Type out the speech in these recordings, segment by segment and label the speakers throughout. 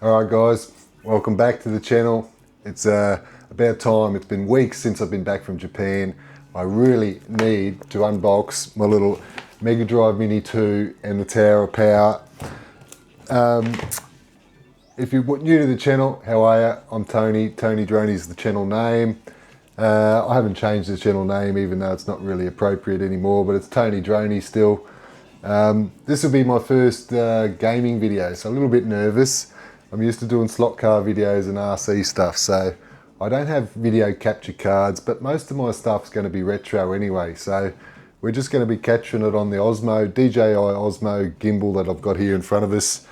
Speaker 1: Alright guys, welcome back to the channel. It's about time. It's been weeks since I've been back from Japan. I really need to unbox my little Megadrive Mini 2 and the Tower of Power. If you're new to the channel, how are you? I'm Tony. Tony Droney is the channel name. I haven't changed the channel name even though it's not really appropriate anymore, but it's Tony Droney still. This will be my first gaming video, so a little bit nervous. I'm used to doing slot car videos and RC stuff, so I don't have video capture cards, but most of my stuff's going to be retro anyway, so we're just going to be capturing it on the Osmo, DJI Osmo gimbal that I've got here in front of us,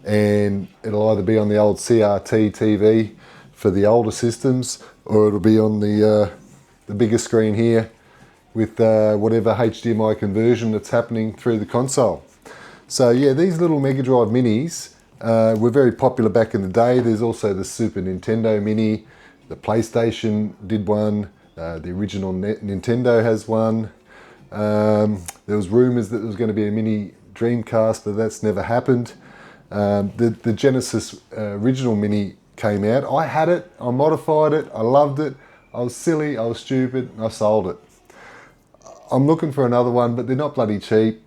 Speaker 1: and it'll either be on the old CRT TV for the older systems, or it'll be on the bigger screen here with whatever HDMI conversion that's happening through the console. So yeah, these little Megadrive Minis were very popular back in the day. There's also the Super Nintendo Mini, the PlayStation did one, the original Nintendo has one. There was rumours that there was going to be a mini Dreamcast, but that's never happened. The Genesis original Mini came out. I had it, I modified it, I loved it, I was silly, I was stupid, and I sold it. I'm looking for another one, but they're not bloody cheap.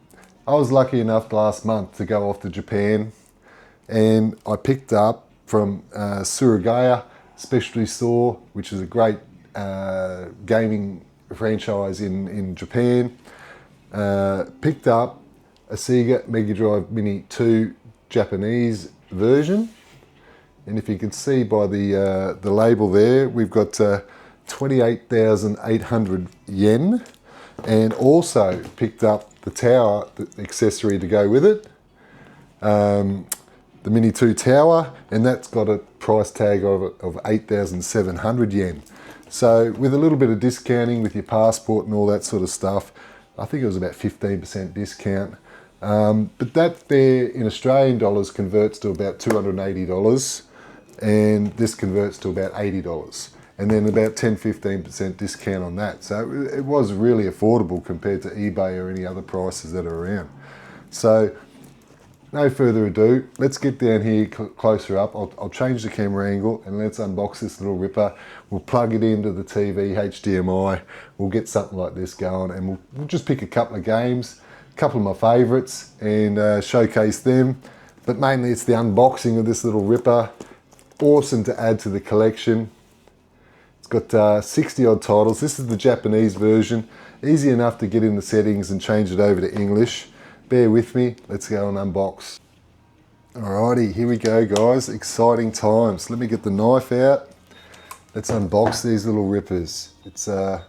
Speaker 1: I was lucky enough last month to go off to Japan, and I picked up from Surugaya Specialty Store, which is a great gaming franchise in Japan. Picked up a Sega Megadrive Mini 2 Japanese version, and if you can see by the label there, we've got 28,800 yen, and also picked up the tower, the accessory to go with it. The Mini 2 tower, and that's got a price tag of 8,700 yen. So with a little bit of discounting with your passport and all that sort of stuff, I think it was about 15% discount. But that there in Australian dollars converts to about $280, and this converts to about $80. And then about 10-15% discount on that. So it was really affordable compared to eBay or any other prices that are around. So no further ado, let's get down here closer up. I'll change the camera angle and let's unbox this little ripper. We'll plug it into the TV, HDMI. We'll get something like this going, and we'll just pick a couple of games, a couple of my favorites, and showcase them. But mainly it's the unboxing of this little ripper. Awesome to add to the collection. It's got 60 odd titles. This is the Japanese version. Easy enough to get in the settings and change it over to English. Bear with me, let's go and unbox. Alrighty, here we go guys, exciting times. Let me get the knife out. Let's unbox these little rippers. It's an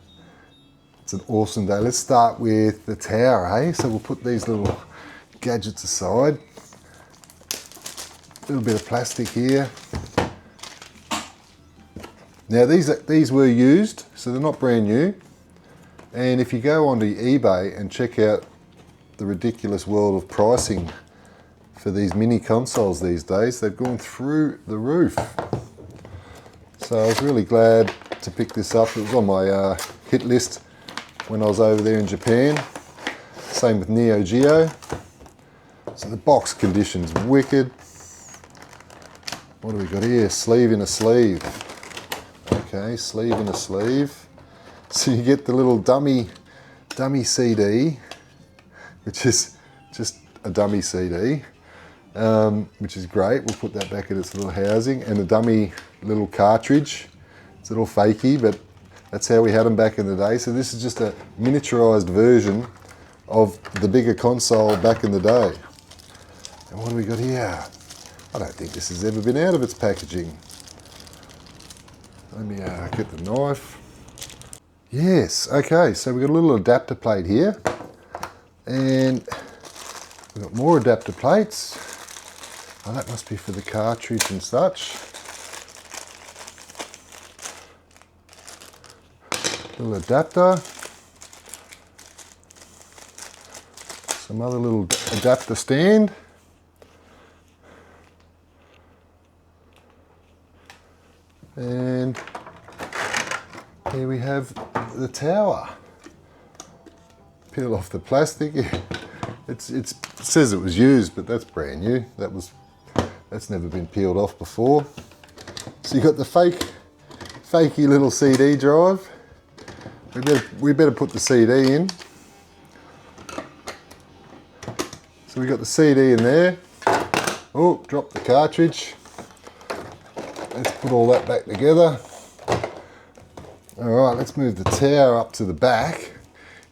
Speaker 1: awesome day. Let's start with the tower, hey? So we'll put these little gadgets aside. A little bit of plastic here. Now these were used, so they're not brand new. And if you go onto eBay and check out the ridiculous world of pricing for these mini consoles these days, they've gone through the roof. So I was really glad to pick this up. It was on my hit list when I was over there in Japan. Same with Neo Geo. So the box condition's wicked. What do we got here? Sleeve in a sleeve. Okay, sleeve in a sleeve. So you get the little dummy CD, which is just a dummy CD, which is great. We'll put that back in its little housing, and a dummy little cartridge. It's a little fakey, but that's how we had them back in the day. So this is just a miniaturized version of the bigger console back in the day. And what do we got here? I don't think this has ever been out of its packaging. Let me get the knife. Yes, okay, so we've got a little adapter plate here, and we've got more adapter plates. Oh, that must be for the cartridge and such. Little adapter. Some other little adapter stand. And here we have the tower. Peel off the plastic. It says it was used, but that's brand new. That was That's never been peeled off before. So you got the fakey little CD drive. We better put the CD in. So we got the CD in there. Oh, drop the cartridge. Let's put all that back together. All right, let's move the tower up to the back.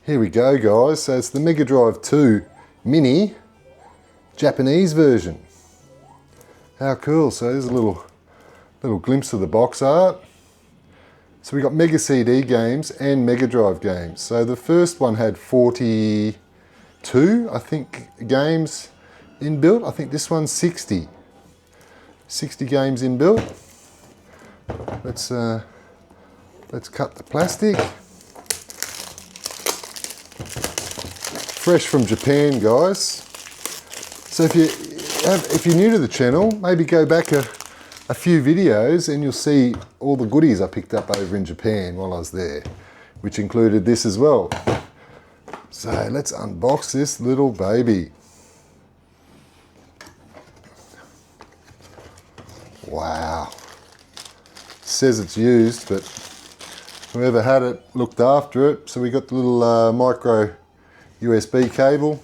Speaker 1: Here we go, guys. So it's the Megadrive 2 Mini Japanese version. How cool. So there's a little glimpse of the box art. So we got Mega CD games and Megadrive games. So the first one had 42, I think, games inbuilt. I think this one's 60. 60 games inbuilt. Let's cut the plastic. Fresh from Japan, guys. So if you're new to the channel, maybe go back a few videos and you'll see all the goodies I picked up over in Japan while I was there, which included this as well. So let's unbox this little baby. Wow. Says it's used, but whoever had it looked after it. So we got the little micro USB cable.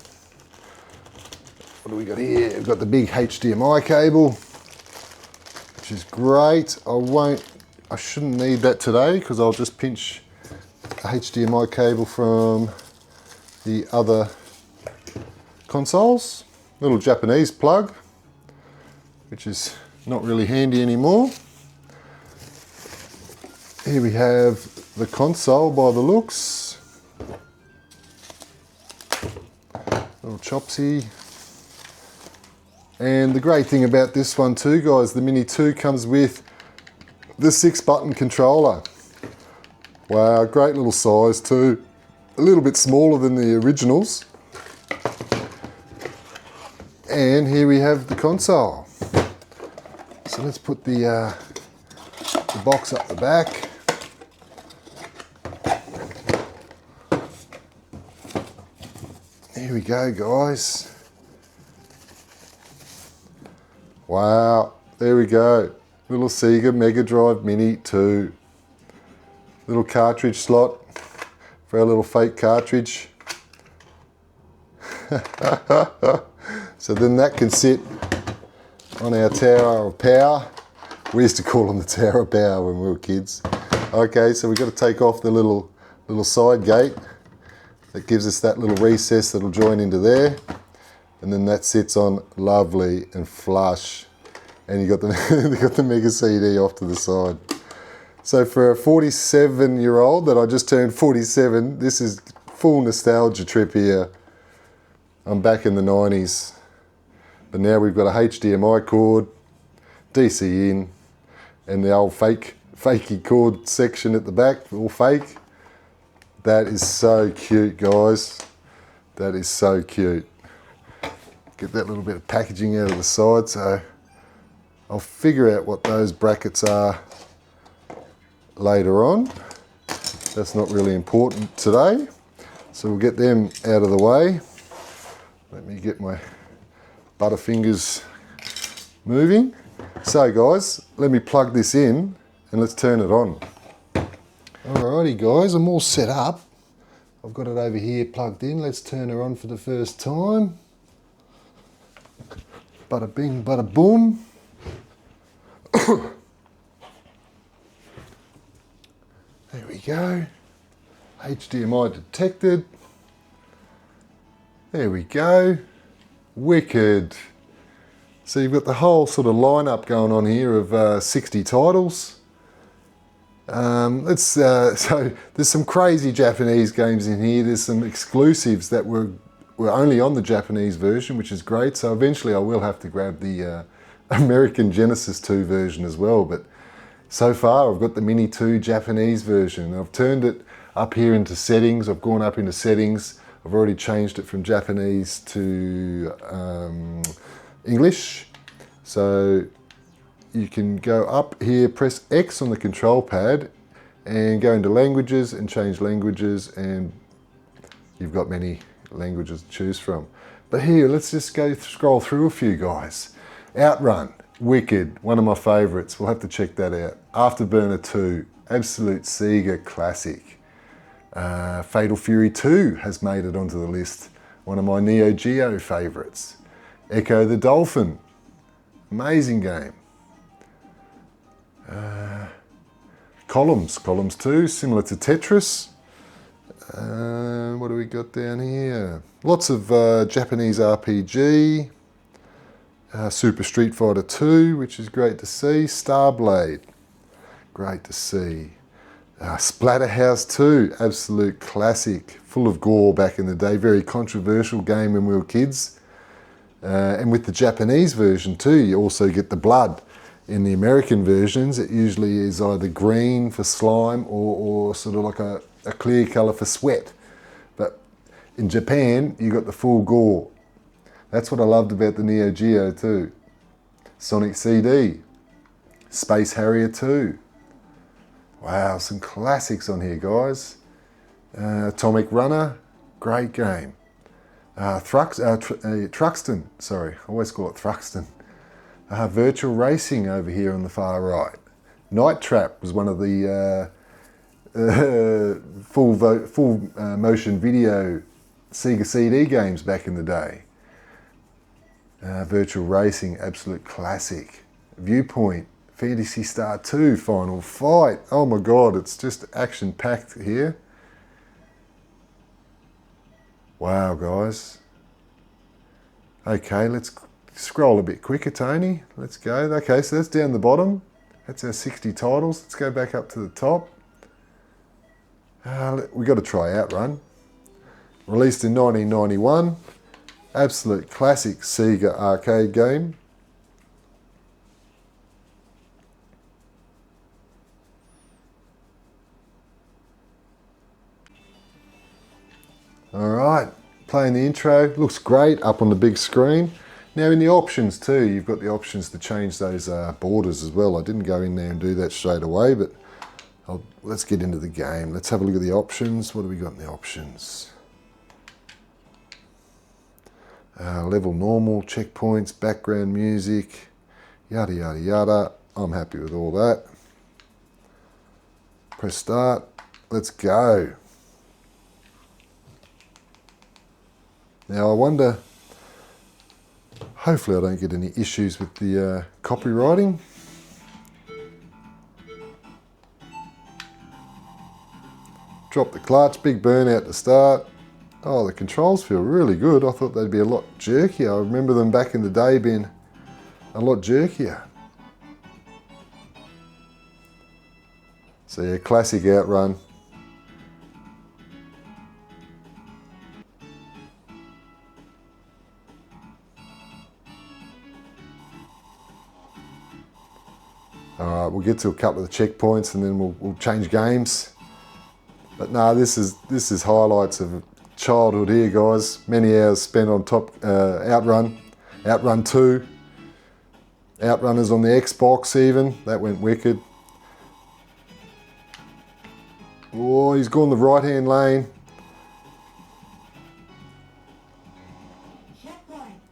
Speaker 1: What do we got here? We've got the big HDMI cable, which is great. I shouldn't need that today because I'll just pinch the HDMI cable from the other consoles. Little Japanese plug, which is not really handy anymore. Here we have the console by the looks. Little chopsy. And the great thing about this one too, guys, the Mini 2 comes with the 6-button controller. Wow, great little size too. A little bit smaller than the originals. And here we have the console. So let's put the box up the back. Here we go, guys. Wow, there we go. Little Sega Megadrive Mini 2. Little cartridge slot for our little fake cartridge. So then that can sit on our tower of power. We used to call them the tower of power when we were kids. Okay, so we've got to take off the little side gate. That gives us that little recess that'll join into there. And then that sits on lovely and flush. And you got the Mega CD off to the side. So for a 47-year-old that I just turned 47, this is full nostalgia trip here. I'm back in the 90s. But now we've got a HDMI cord, DC in, and the old fakey cord section at the back, all fake. That is so cute, guys. That is so cute. Get that little bit of packaging out of the side, so I'll figure out what those brackets are later on. That's not really important today. So we'll get them out of the way. Let me get my butterfingers moving. So guys, let me plug this in and let's turn it on. Alrighty guys, I'm all set up. I've got it over here plugged in. Let's turn her on for the first time. Bada bing, bada boom. There we go. HDMI detected. There we go. Wicked. So you've got the whole sort of lineup going on here of 60 titles. So there's some crazy Japanese games in here. There's some exclusives that were only on the Japanese version, which is great. So eventually I will have to grab the American Genesis 2 version as well. But so far I've got the Mini 2 Japanese version. I've turned it up here into settings. I've gone up into settings. I've already changed it from Japanese to English. So you can go up here, press X on the control pad and go into languages and change languages, and you've got many languages to choose from. But here, let's just go scroll through a few, guys. OutRun, wicked, one of my favourites. We'll have to check that out. Afterburner 2, absolute Sega classic. Fatal Fury 2 has made it onto the list, one of my Neo Geo favourites. Echo the Dolphin, amazing game. Columns 2, similar to Tetris. What do we got down here? Lots of Japanese RPG. Super Street Fighter 2, which is great to see. Starblade, great to see. Splatterhouse 2, absolute classic, full of gore back in the day. Very controversial game when we were kids. And with the Japanese version too, you also get the blood. In the American versions, it usually is either green for slime or sort of like a clear colour for sweat. But in Japan, you got the full gore. That's what I loved about the Neo Geo too. Sonic CD, Space Harrier 2. Wow, some classics on here, guys. Atomic Runner, great game. Truxton, sorry, I always call it Thruxton. Virtual Racing over here on the far right. Night Trap was one of the full motion video Sega CD games back in the day. Virtual Racing, absolute classic. Viewpoint, Fantasy Star 2, Final Fight. Oh my God, it's just action-packed here. Wow, guys. Okay, let's scroll a bit quicker, Tony. Let's go. Okay, so that's down the bottom. That's our 60 titles. Let's go back up to the top. We got to try OutRun. Released in 1991. Absolute classic Sega arcade game. All right, playing the intro. Looks great up on the big screen. Now in the options too, you've got the options to change those borders as well. I didn't go in there and do that straight away, but let's get into the game. Let's have a look at the options. What do we got in the options? Level normal, checkpoints, background music, yada yada yada. I'm happy with all that. Press start. Let's go. Now I wonder, hopefully I don't get any issues with the copywriting. Drop the clutch, big burnout to start. Oh, the controls feel really good. I thought they'd be a lot jerkier. I remember them back in the day being a lot jerkier. So yeah, classic OutRun. All right, we'll get to a couple of the checkpoints and then we'll change games. But no, this is highlights of childhood here, guys. Many hours spent on top. OutRun, OutRun 2, OutRunners on the Xbox even. That went wicked. Oh, he's gone the right-hand lane.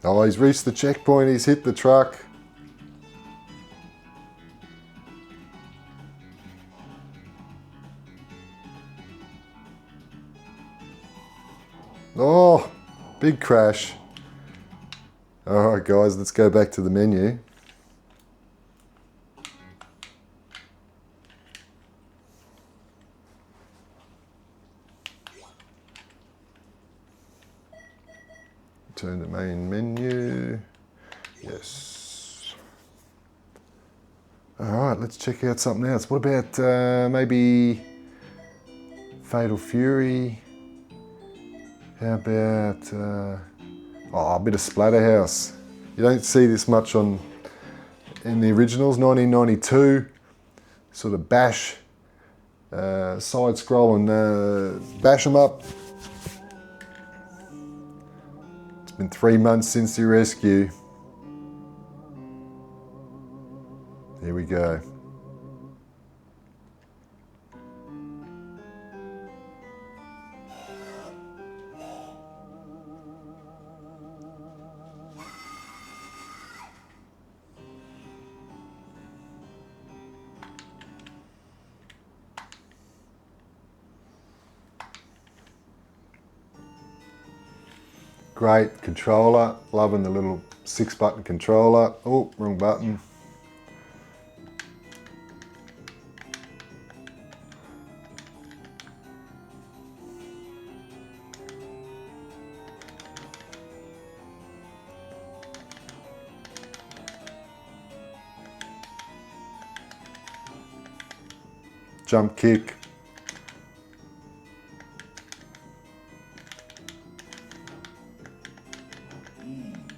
Speaker 1: Oh, he's reached the checkpoint. He's hit the truck. Oh, big crash. All right, guys, let's go back to the menu. Turn to main menu. Yes. All right, let's check out something else. What about maybe Fatal Fury? How about a bit of Splatterhouse? You don't see this much in the originals. 1992, sort of bash, side scroll and bash them up. It's been 3 months since the rescue. Here we go. Great controller, loving the little 6-button controller. Oh, wrong button. Jump kick.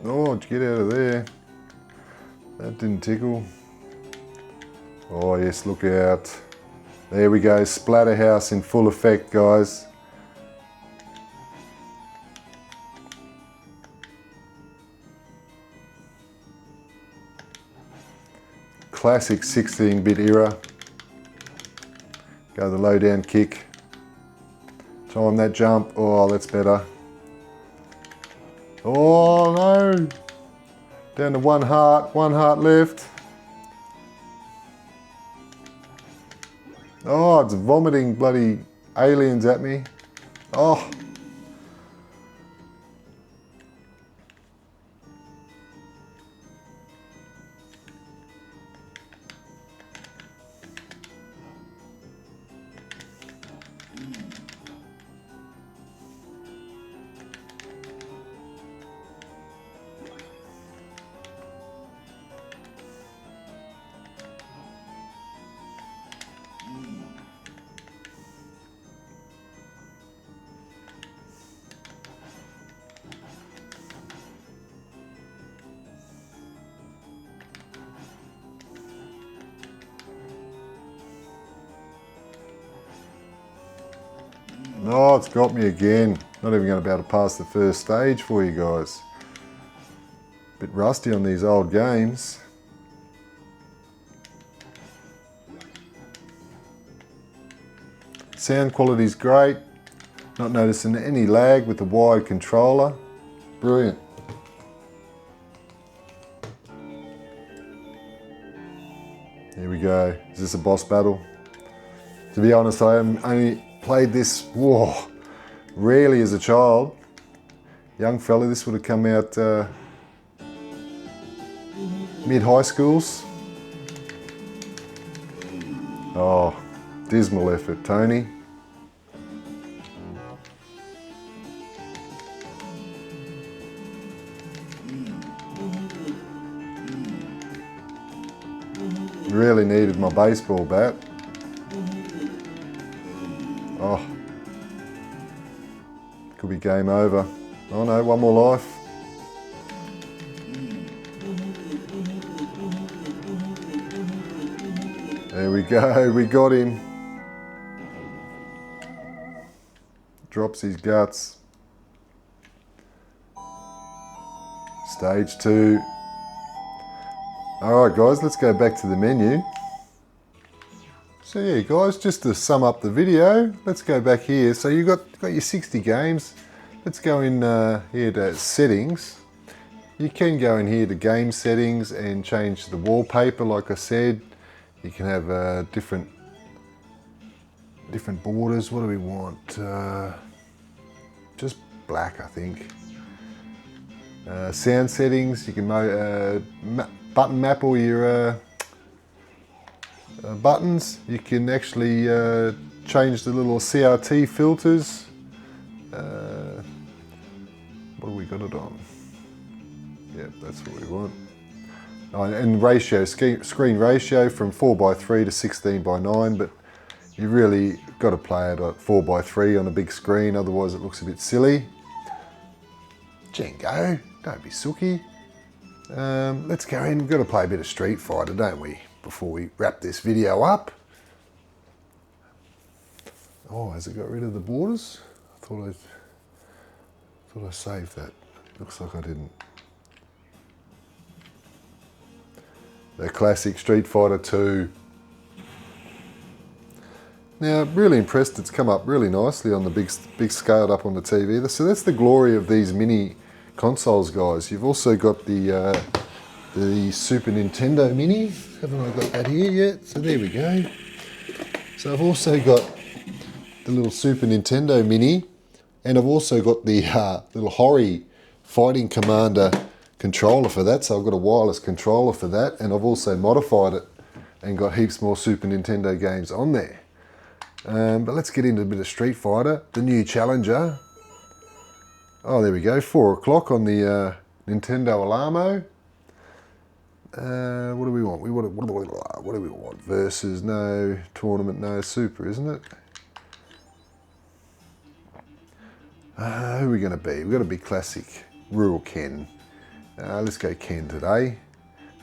Speaker 1: Oh, get out of there. That didn't tickle. Oh yes, look out. There we go, Splatterhouse in full effect, guys. Classic 16-bit era. Go the low down kick. Time that jump. Oh, that's better. Oh no! Down to one heart left. Oh, it's vomiting bloody aliens at me. Oh. Oh, it's got me again. Not even going to be able to pass the first stage for you guys. Bit rusty on these old games. Sound quality's great. Not noticing any lag with the wired controller. Brilliant. Here we go. Is this a boss battle? To be honest, I only played this, rarely as a child. Young fella, this would have come out mid-high schools. Oh, dismal effort, Tony. Really needed my baseball bat. Oh, could be game over. Oh no, one more life. There we go, we got him. Drops his guts. Stage 2. Alright guys, let's go back to the menu. So yeah guys, just to sum up the video, let's go back here. So you've got your 60 games. Let's go in here to settings. You can go in here to game settings and change the wallpaper like I said. You can have different borders. What do we want? Just black, I think. Sound settings, you can button map all your buttons. You can actually change the little CRT filters. What have we got it on? Yep, that's what we want. Oh, and ratio, screen ratio from 4:3 to 16:9, but you really got to play it at 4:3 on a big screen, otherwise it looks a bit silly. Django, don't be sooky. Let's go in, we've got to play a bit of Street Fighter, don't we, before we wrap this video up. Oh, has it got rid of the borders? I thought I saved that. Looks like I didn't. The classic Street Fighter 2. Now, really impressed, it's come up really nicely on the big scaled up on the TV. So that's the glory of these mini consoles, guys. You've also got the Super Nintendo Mini. Haven't I got that here yet? So there we go. So I've also got the little Super Nintendo Mini, and I've also got the little Hori Fighting Commander controller for that, so I've got a wireless controller for that, and I've also modified it and got heaps more Super Nintendo games on there. But let's get into a bit of Street Fighter, the new challenger. Oh, there we go, 4 o'clock on the Nintendo Alamo. What do we want? What do we want? Versus, no. Tournament, no. Super, isn't it? Who are we going to be? We've got to be classic. Rural Ken. Let's go Ken today.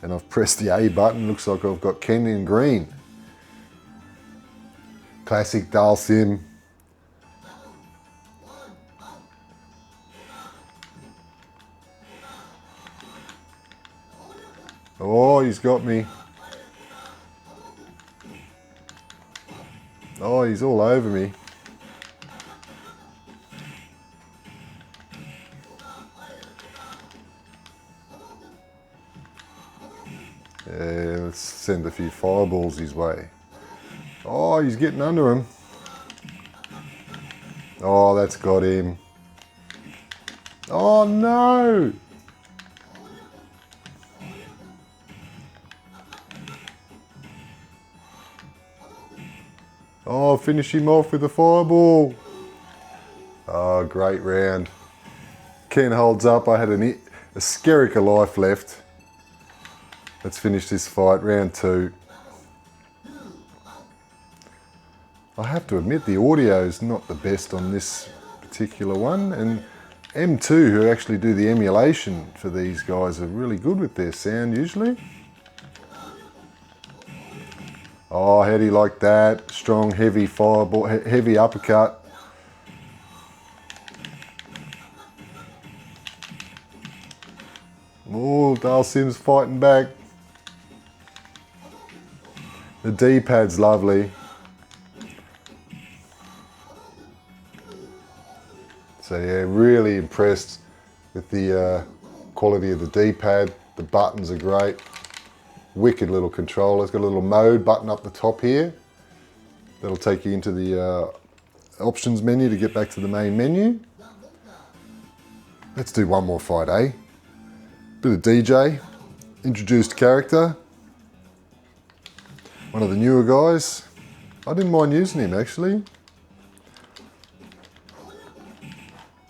Speaker 1: And I've pressed the A button. Looks like I've got Ken in green. Classic Dalsim. Oh, he's got me. Oh, he's all over me. Yeah, let's send a few fireballs his way. Oh, he's getting under him. Oh, that's got him. Oh, no! Oh, finish him off with a fireball. Oh, great round. Ken holds up. I had a skerrick of life left. Let's finish this fight, round 2. I have to admit the audio is not the best on this particular one, and M2, who actually do the emulation for these guys, are really good with their sound usually. Oh, how do you like that? Strong, heavy fireball, heavy uppercut. Oh, Dalsim's fighting back. The D-pad's lovely. So yeah, really impressed with the quality of the D-pad. The buttons are great. Wicked little controller. It's got a little mode button up the top here. That'll take you into the options menu to get back to the main menu. Let's do one more fight, eh? Bit of DJ. Introduced character. One of the newer guys. I didn't mind using him actually.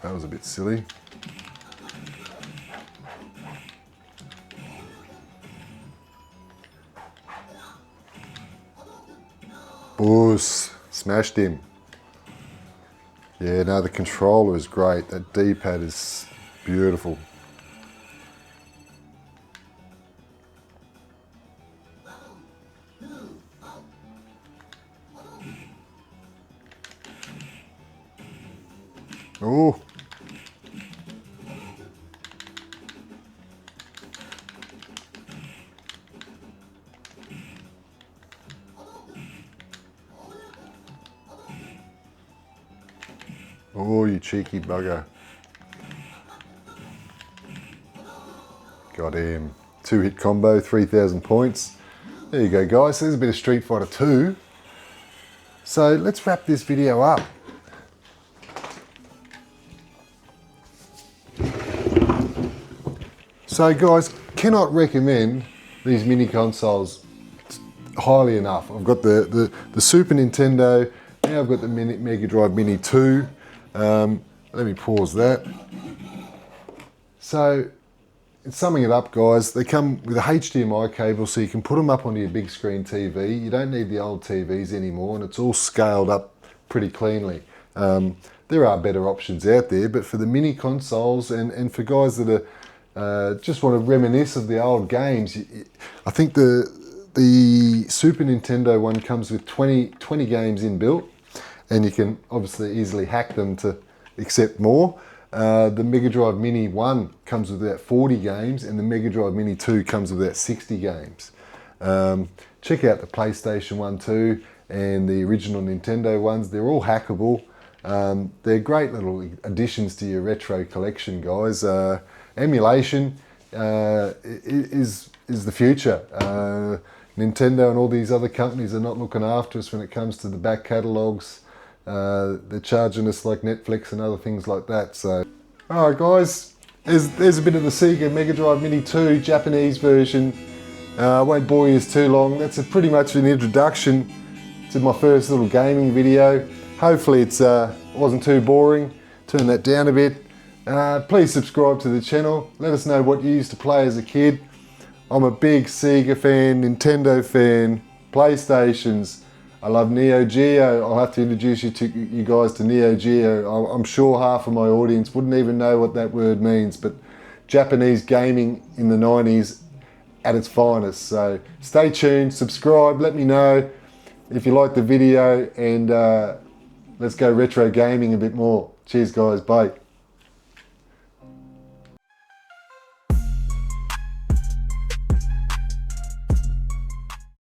Speaker 1: That was a bit silly. Boos, smashed him. Yeah, no, the controller is great. That D-pad is beautiful. Oh. Oh, you cheeky bugger. Got him. 2-hit combo, 3,000 points. There you go, guys. There's a bit of Street Fighter 2. So let's wrap this video up. So guys, cannot recommend these mini consoles highly enough. I've got the Super Nintendo, now I've got the Megadrive Mini 2. Let me pause that. So, summing it up guys, they come with a HDMI cable so you can put them up onto your big screen TV. You don't need the old TVs anymore, and it's all scaled up pretty cleanly. There are better options out there, but for the mini consoles and for guys that are just want to reminisce of the old games, I think the Super Nintendo one comes with 20 games inbuilt, and you can obviously easily hack them to accept more. The Megadrive Mini 1 comes with about 40 games, and the Megadrive Mini 2 comes with about 60 games. Check out the PlayStation 1, 2 and the original Nintendo ones. They're all hackable. They're great little additions to your retro collection, guys. Emulation is the future. Nintendo and all these other companies are not looking after us when it comes to the back catalogues. They're charging us like Netflix and other things like that. So, alright guys, There's a bit of the Sega Megadrive Mini 2 Japanese version. I won't bore you too long. That's pretty much an introduction to my first little gaming video. Hopefully it wasn't too boring. Turn that down a bit. Please subscribe to the channel. Let us know what you used to play as a kid. I'm a big Sega fan, Nintendo fan, PlayStations. I love Neo Geo. I'll have to introduce you guys to Neo Geo. I'm sure half of my audience wouldn't even know what that word means, but Japanese gaming in the 90s at its finest. So stay tuned, subscribe, let me know if you like the video, and let's go retro gaming a bit more. Cheers guys, bye.